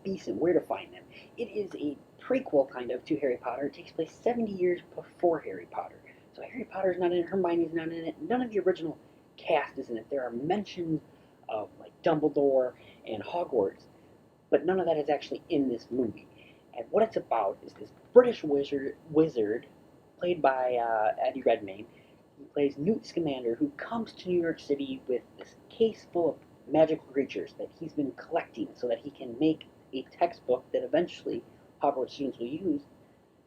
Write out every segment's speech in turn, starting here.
Beasts and Where to Find Them. It is a prequel, kind of, to Harry Potter. It takes place 70 years before Harry Potter. So Harry Potter's not in it, Hermione's not in it, none of the original cast is in it. There are mentions of, like, Dumbledore and Hogwarts, but none of that is actually in this movie. And what it's about is this British wizard played by Eddie Redmayne. He plays Newt Scamander, who comes to New York City with this case full of magical creatures that he's been collecting so that he can make a textbook that eventually Hogwarts students will use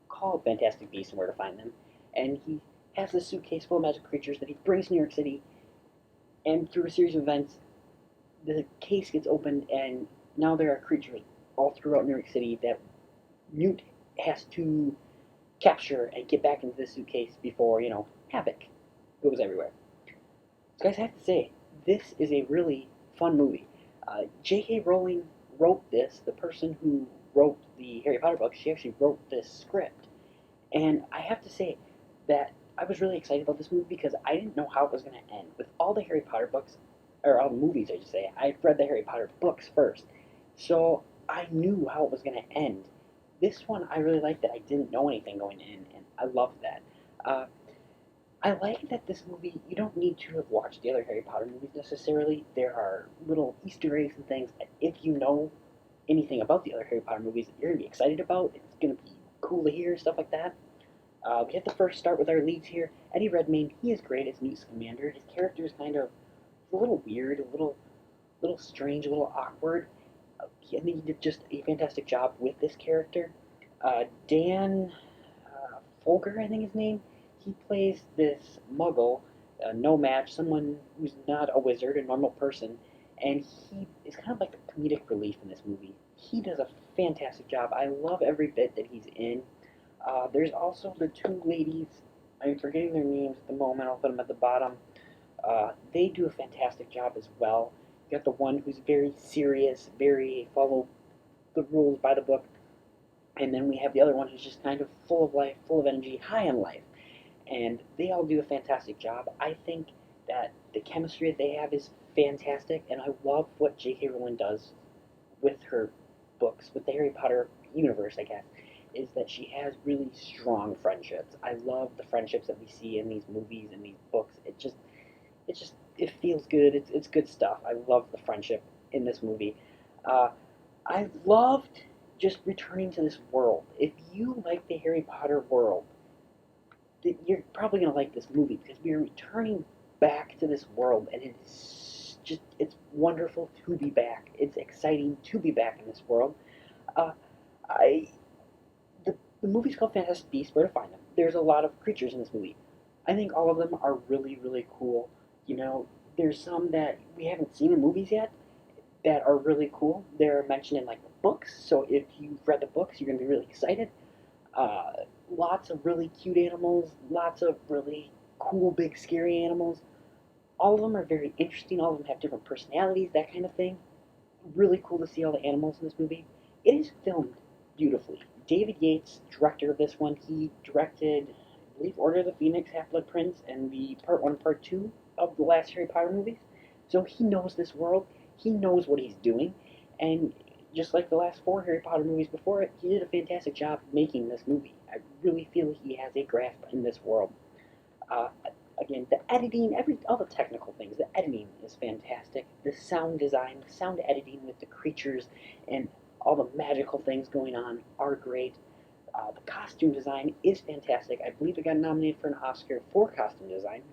called Fantastic Beasts and Where to Find Them. And he has this suitcase full of magical creatures that he brings to New York City, and through a series of events, the case gets opened, and now there are creatures all throughout New York City that Newt has to capture and get back into the suitcase before, havoc goes everywhere. So guys, I have to say, this is a really fun movie. J.K. Rowling wrote this. The person who wrote the Harry Potter books, she actually wrote this script. And I have to say that I was really excited about this movie because I didn't know how it was going to end. With all the Harry Potter books, or all the movies, I should say, I read the Harry Potter books first. So I knew how it was going to end. This one, I really liked that I didn't know anything going in, and I loved that. Uh, I like that this movie, you don't need to have watched the other Harry Potter movies necessarily. There are little Easter eggs and things that if you know anything about the other Harry Potter movies that you're going to be excited about, it's going to be cool to hear, stuff like that. We have to first start with our leads here. Eddie Redmayne, he is great as Newt Scamander. His character is kind of a little weird, a little strange, a little awkward. I think he did just a fantastic job with this character. Dan Folger, I think his name, he plays this muggle, no match, someone who's not a wizard, a normal person, and he is kind of like the comedic relief in this movie. He does a fantastic job. I love every bit that he's in. There's also the two ladies. I'm forgetting their names at the moment. I'll put them at the bottom. They do a fantastic job as well. You got the one who's very serious, very follow the rules by the book, and then we have the other one who's just kind of full of life, full of energy, high on life. And they all do a fantastic job. I think that the chemistry that they have is fantastic, and I love what J.K. Rowling does with her books, with the Harry Potter universe, I guess, is that she has really strong friendships. I love the friendships that we see in these movies and these books. It feels good. It's good stuff. I love the friendship in this movie. Uh, I loved just returning to this world. If you like the Harry Potter world, you're probably going to like this movie because we are returning back to this world, and it's wonderful to be back. It's exciting to be back in this world. Uh, I the movie's called Fantastic Beasts: Where to Find Them. There's a lot of creatures in this movie. I think all of them are really, really cool. There's some that we haven't seen in movies yet that are really cool. They're mentioned in, like, the books, so if you've read the books, you're going to be really excited. Uh, Lots of really cute animals, lots of really cool, big, scary animals. All of them are very interesting. All of them have different personalities, that kind of thing. Really cool to see all the animals in this movie. It is filmed beautifully. David Yates, director of this one, he directed, I believe, Order of the Phoenix, Half-Blood Prince, and the Part 1 and Part 2 of the last Harry Potter movies. So he knows this world. He knows what he's doing. And just like the last four Harry Potter movies before it, he did a fantastic job making this movie. I really feel he has a grasp in this world. Uh, Again, the editing, all the technical things, the editing is fantastic. The sound design, the sound editing with the creatures and all the magical things going on are great. The costume design is fantastic. I believe it got nominated for an Oscar for costume design,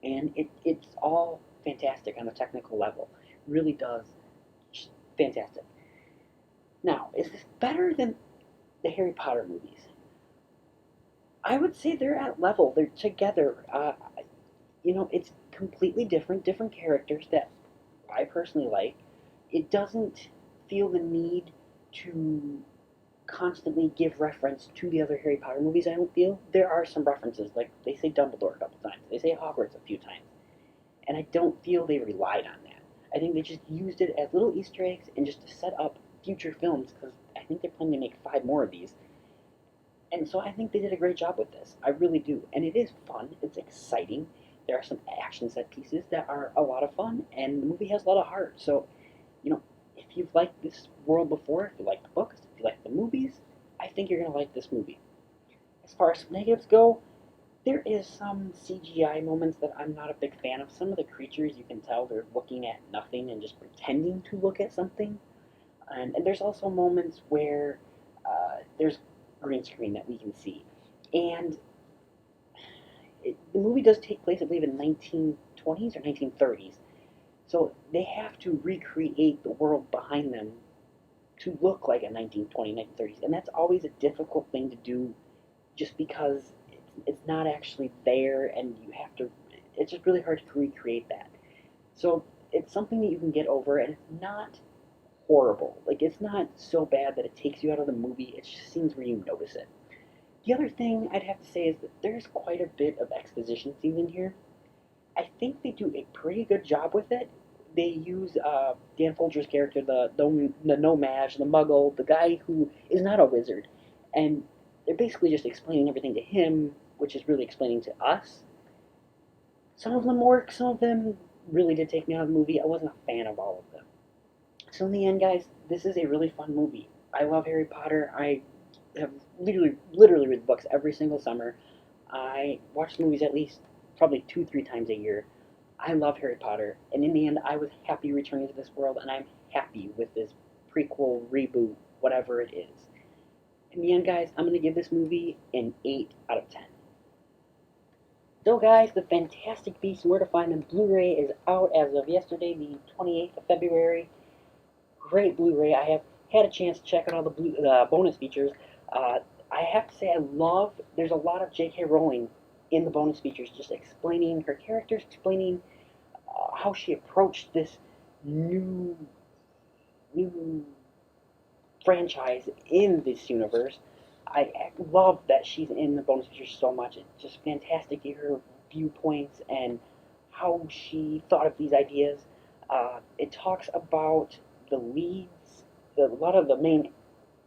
and it's all fantastic on a technical level. It really does, just fantastic. Now, is this better than the Harry Potter movies? I would say they're at level. They're together. It's completely different characters that I personally like. It doesn't feel the need to constantly give reference to the other Harry Potter movies. I don't feel there are some references, like they say Dumbledore a couple times, they say Hogwarts a few times, and I don't feel they relied on that. I think they just used it as little Easter eggs and just to set up future films because I think they're planning to make 5 more of these. And so I think they did a great job with this. I really do. And it is fun. It's exciting. There are some action set pieces that are a lot of fun, and the movie has a lot of heart. So, if if you've liked this world before, if you like the books, if you like the movies, I think you're going to like this movie. As far as negatives go, there is some CGI moments that I'm not a big fan of. Some of the creatures, you can tell they're looking at nothing and just pretending to look at something. And there's also moments where there's green screen that we can see. And the movie does take place, I believe, in 1920s or 1930s. So they have to recreate the world behind them to look like a 1920s, 1930s. And that's always a difficult thing to do just because it's not actually there and you have to, it's just really hard to recreate that. So it's something that you can get over and it's not horrible. Like, it's not so bad that it takes you out of the movie. It's just scenes where you notice it. The other thing I'd have to say is that there's quite a bit of exposition scenes in here. I think they do a pretty good job with it. They use Dan Folger's character, the Nomad, the Muggle, the guy who is not a wizard, and they're basically just explaining everything to him, which is really explaining to us. Some of them work, some of them really did take me out of the movie. I wasn't a fan of all of them. So in the end, guys, this is a really fun movie. I love Harry Potter. I have literally read the books every single summer. I watch the movies at least probably 2-3 times a year. I love Harry Potter, and in the end, I was happy returning to this world, and I'm happy with this prequel, reboot, whatever it is. In the end, guys, I'm going to give this movie an 8 out of 10. So, guys, The Fantastic Beasts: Where to Find Them Blu-ray is out as of yesterday, the 28th of February. Great Blu-ray. I have had a chance to check out all the bonus features. I have to say there's a lot of J.K. Rowling in the bonus features, just explaining her characters, explaining how she approached this new franchise in this universe. I love that she's in the bonus features so much. It's just fantastic to hear her viewpoints and how she thought of these ideas. It talks about the leads, a lot of the main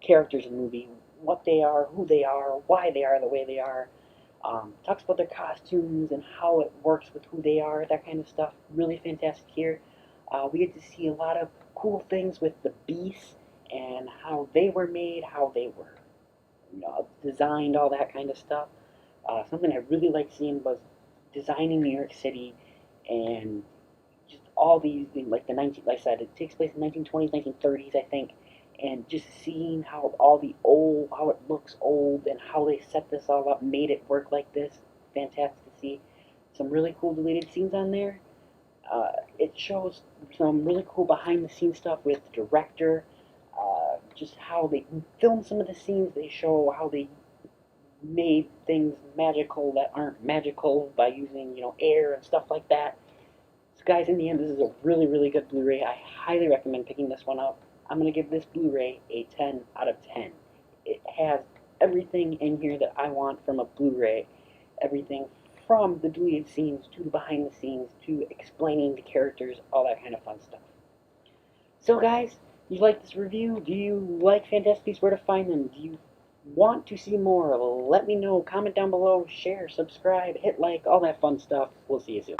characters in the movie, what they are, who they are, why they are the way they are. Talks about their costumes and how it works with who they are, that kind of stuff. Really fantastic here. We get to see a lot of cool things with the beasts and how they were made, how they were designed, all that kind of stuff. Something I really liked seeing was designing New York City and just all these, like like I said, it takes place in 1920s, 1930s, I think. And just seeing how how it looks old and how they set this all up, made it work like this. Fantastic to see. Some really cool deleted scenes on there. It shows some really cool behind the scenes stuff with the director, just how they filmed some of the scenes. They show how they made things magical that aren't magical by using, air and stuff like that. So guys, in the end, this is a really, really good Blu-ray. I highly recommend picking this one up. I'm going to give this Blu-ray a 10 out of 10. It has everything in here that I want from a Blu-ray. Everything from the deleted scenes to the behind the scenes to explaining the characters, all that kind of fun stuff. So guys, you like this review? Do you like Fantastic Beasts: Where to Find Them? Do you want to see more? Let me know. Comment down below, share, subscribe, hit like, all that fun stuff. We'll see you soon.